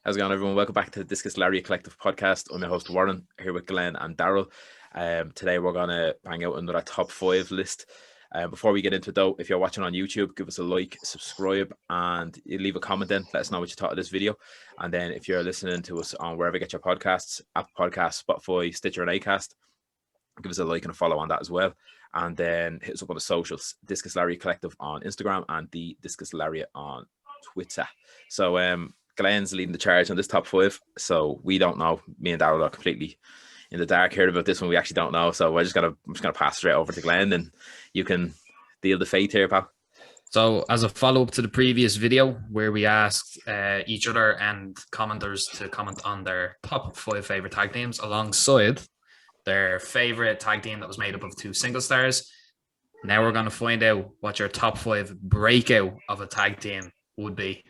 How's it going, everyone? Welcome back to the Discus Lariat Collective podcast. I'm your host, Warren, here with Glenn and Daryl. Today, we're going to bang out another top 5 list. Before we get into it, though, if you're watching on YouTube, give us a like, subscribe, and you leave a comment then. Let us know what you thought of this video. And then if you're listening to us on wherever you get your podcasts, Apple Podcasts, Spotify, Stitcher, and Acast, give us a like and a follow on that as well. And then hit us up on the socials, Discus Lariat Collective on Instagram and the Discus Lariat on Twitter. So, Glenn's leading the charge on this top 5, so we don't know. Me and Daryl are completely in the dark here about this one. We actually don't know, so I'm just gonna pass straight over to Glenn, and you can deal the fate here, pal. So, as a follow-up to the previous video where we asked each other and commenters to comment on their top 5 favorite tag teams alongside their favorite tag team that was made up of 2 single stars, now we're going to find out what your top 5 breakout of a tag team would be.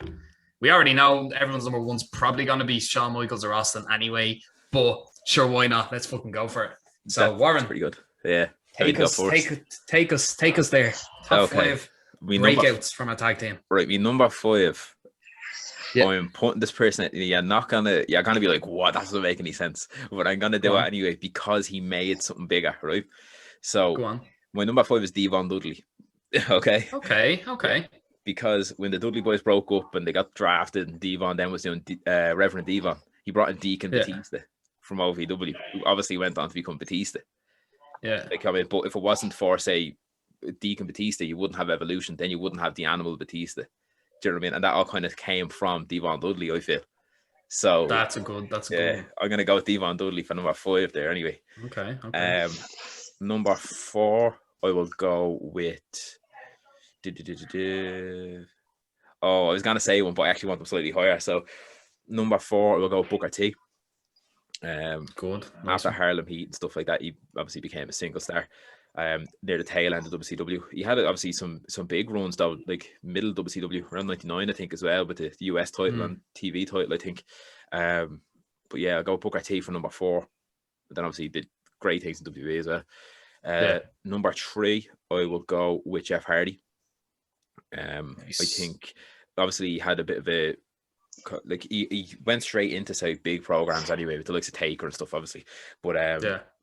We already know everyone's number one's probably going to be Shawn Michaels or Austin anyway, but sure, why not? Let's fucking go for it. So, Warren, pretty good. Yeah, take us there. Top 5 breakouts from a tag team. Right, me number 5. Yeah. I'm putting this person. You're gonna be like, "What? That doesn't make any sense." But I'm gonna do it anyway because he made something bigger, right? So, go on. My number 5 is Devon Dudley. Okay. Yeah. Because when the Dudley boys broke up and they got drafted, and Devon then was doing Reverend Devon, he brought in Deacon Batista from OVW, who obviously went on to become Batista. Yeah. But if it wasn't for, say, Deacon Batista, you wouldn't have Evolution. Then you wouldn't have the Animal Batista. Do you know what I mean? And that all kind of came from Devon Dudley, I feel. So that's a good one. I'm gonna go with Devon Dudley for number 5 there. Anyway. Okay. Number 4, I will go with. Oh, I was gonna say one, but I actually want them slightly higher. So number 4, I will go Booker T. Good. After Harlem Heat and stuff like that, he obviously became a single star. Near the tail end of WCW, he had obviously some big runs though, like middle WCW around '99, I think, as well, with the US title and TV title, I think. But yeah, I'll go Booker T for number 4. But then obviously he did great things in WWE as well. Number 3, I will go with Jeff Hardy. Nice. I think obviously he had a bit of a he went straight into big programs anyway with the likes of Taker and stuff, obviously, but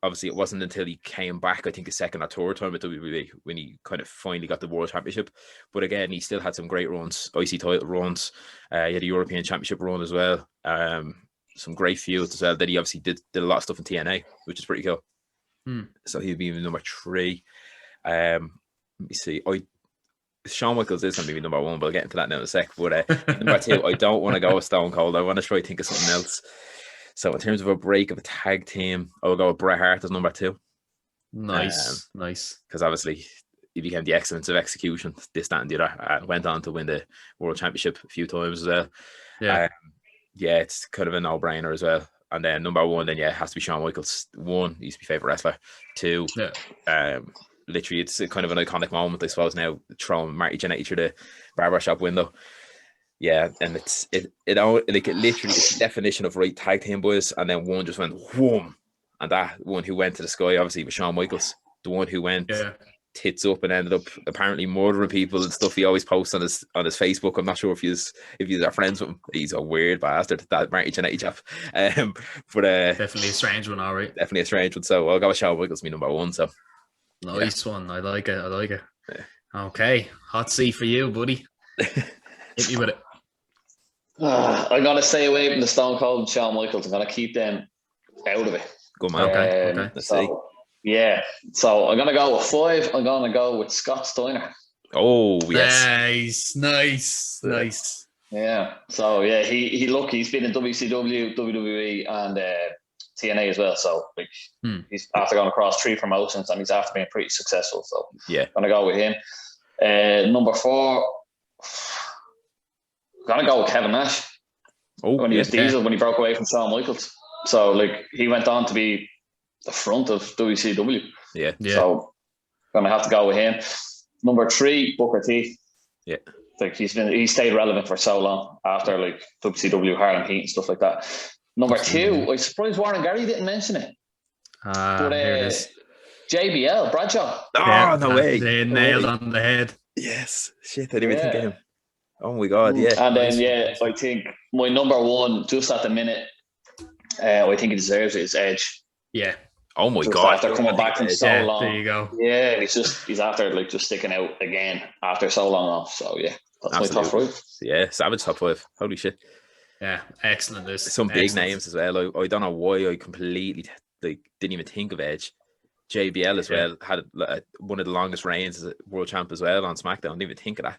obviously it wasn't until he came back, I think, a second or third time at WWE when he kind of finally got the World Championship. But again, he still had some great runs, IC title runs. He had a European Championship run as well. Some great feuds as well. Then he obviously did a lot of stuff in TNA, which is pretty cool. So he'd be number 3. Let me see. Shawn Michaels is going to be number 1, but I'll get into that now in a sec. But number 2, I don't want to go with Stone Cold. I want to try to think of something else. So in terms of a break of a tag team, I will go with Bret Hart as number 2. Nice. Because obviously he became the excellence of execution, this, that, and the other. Went on to win the World Championship a few times as well. Yeah, it's kind of a no-brainer as well. And then number 1, then has to be Shawn Michaels. 1, he used to be favorite wrestler. 2, literally, it's kind of an iconic moment, I suppose, now, throwing Marty Jannetty through the barbershop window. Yeah, and it literally, it's the definition of right tag team, boys. And then one just went whoom, and that one who went to the sky obviously was Shawn Michaels, the one who went tits up and ended up apparently murdering people and stuff. He always posts on his Facebook. I'm not sure if he's are friends with him. He's a weird bastard, that Marty Jannetty chap. But definitely a strange one, all right. Definitely a strange one. So I'll go with Shawn Michaels, me number 1. So. Nice one. I like it. Yeah. Okay. Hot seat for you, buddy. Hit me with it. I'm going to stay away from the Stone Cold and Shawn Michaels. I'm going to keep them out of it. Good man. Okay. Let's see. Yeah. So I'm going to go with 5. I'm going to go with Scott Steiner. Oh, yes. Nice. Yeah. So, yeah, he's been in WCW, WWE, and TNA as well. So he's after going across 3 promotions and he's after being pretty successful. So I'm gonna go with him. Number 4, I'm gonna go with Kevin Nash. When he was Diesel, when he broke away from Shawn Michaels. So he went on to be the front of WCW. Yeah. So gonna have to go with him. Number 3, Booker T. Yeah. He stayed relevant for so long after WCW, Harlem Heat and stuff like that. Number 2, I'm surprised Warren Gary didn't mention it. But here it is. JBL, Bradshaw. Oh, no way. They nailed on the head. Yes. Shit, I didn't even think of him. Oh my God, yeah. And then I think my number one just at the minute, I think he deserves it, is Edge. Yeah. Oh my just God! After coming back from so long, there you go. Yeah, he's after like just sticking out again after so long off. So yeah, that's my top 5. Yeah, savage top 5. Holy shit! Yeah, excellent. This some big names as well. I don't know why I completely didn't even think of Edge. JBL as well had one of the longest reigns as a world champ as well on SmackDown. Didn't even think of that.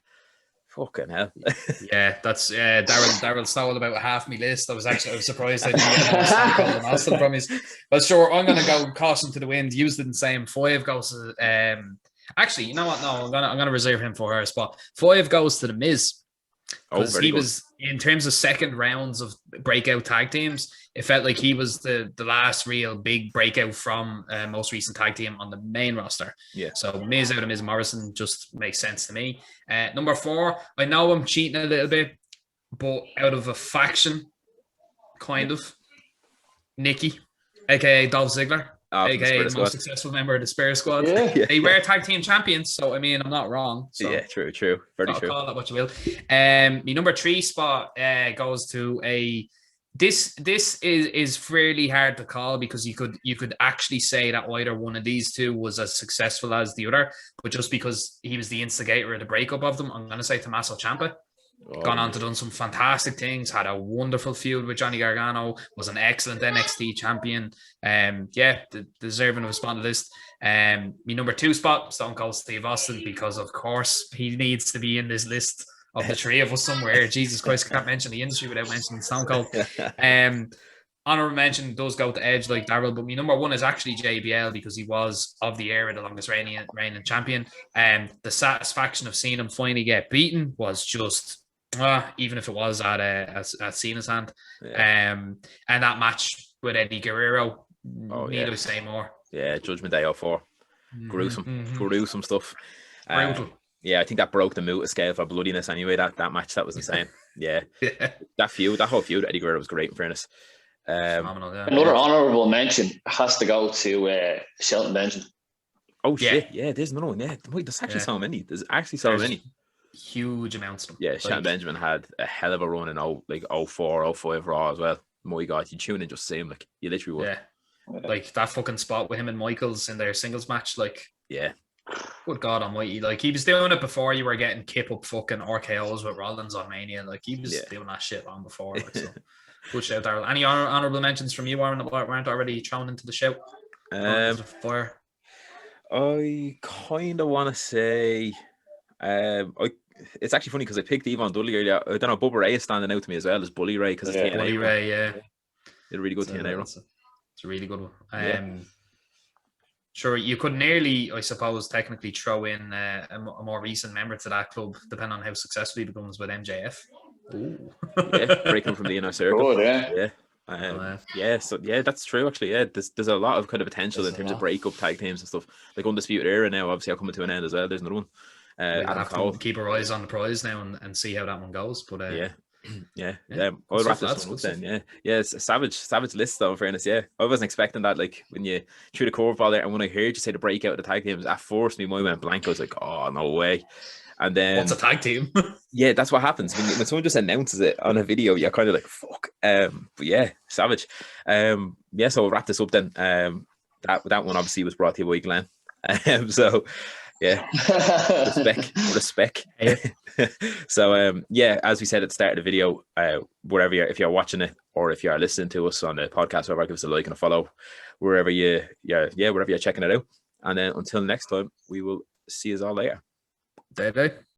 Fucking hell. Yeah, that's Daryl stole about half my list. I was surprised I didn't get more Stone Cold and Austin from his. But sure, I'm gonna go caution to the wind. Used the same 5 goes to actually, you know what? No, I'm gonna reserve him for her spot. 5 goes to the Miz. Because he was, in terms of second rounds of breakout tag teams, it felt like he was the last real big breakout from most recent tag team on the main roster. Yeah. So Miz out of Miz Morrison just makes sense to me. Number 4, I know I'm cheating a little bit, but out of a faction, kind of, Nikki, aka Dolph Ziggler. aka the most successful member of the Spirit Squad. They were tag team champions, so I mean, I'm not wrong. So yeah, true. Very true. Call it what you will. My number 3 spot goes to a. This is fairly hard to call because you could actually say that either one of these two was as successful as the other, but just because he was the instigator of the breakup of them, I'm going to say Tommaso Ciampa. Gone on to done some fantastic things, had a wonderful feud with Johnny Gargano, was an excellent NXT champion. Deserving of a spot on the list. My number 2 spot, Stone Cold Steve Austin, because of course he needs to be in this list of the 3 of us somewhere. Jesus Christ, I can't mention the industry without mentioning Stone Cold. Honorable mention does go to Edge like Daryl, but my number 1 is actually JBL because he was of the era the longest reigning champion. The satisfaction of seeing him finally get beaten was just even if it was at Cena's hand. And that match with Eddie Guerrero, need to say more. Yeah, Judgment Day 04. Gruesome stuff. Brutal. Yeah, I think that broke the Muta scale for bloodiness anyway, that match. That was insane. Yeah. That whole feud, Eddie Guerrero was great in fairness. Phenomenal, Another honourable mention has to go to Shelton Benjamin. Oh shit, yeah, there's another one. Yeah, wait, there's actually so many. There's actually so many. Huge amounts of them. Yeah, Shelton Benjamin had a hell of a run in 04, 05 Raw as well. My God, you tune in just see him, like you literally would. Yeah. Like that fucking spot with him and Michaels in their singles match, like good God Almighty, like he was doing it before you were getting kip up fucking RKOs with Rollins on Mania, like he was doing that shit long before. Like, so good shout, Daryl. Any honourable mentions from you, Aaron, that weren't already thrown into the shout? Fire. I kind of want to say, it's actually funny because I picked Yvonne Dudley earlier. I don't know, Bubba Ray is standing out to me as well as Bully Ray because it's TNA. Bully Ray, Did a really good TNA run. It's a really good one. Sure, you could nearly, I suppose, technically throw in a more recent member to that club, depending on how successful he becomes with MJF. Ooh. Breaking from the inner circle. Good, So that's true actually. Yeah, there's a lot of kind of potential in terms of breakup tag teams and stuff. Like Undisputed Era now, obviously, are coming to an end as well. There's another one. We'll have to keep our eyes on the prize now and see how that one goes. But I'll wrap this one up then. It's a savage list though, in fairness. Yeah, I wasn't expecting that. Like when you threw the curveball there, and when I heard you say the breakout of the tag teams, at first my mind went blank. I was like, oh no way. And then what's a tag team? Yeah, that's what happens when someone just announces it on a video. You're kind of like, fuck. But yeah, savage. So we'll wrap this up then. That one obviously was brought to you by Glenn. So yeah, respect. So as we said at the start of the video, wherever if you're watching it or if you're listening to us on the podcast, wherever, give us a like and a follow wherever wherever you're checking it out. And then until next time, we will see you all later. Day.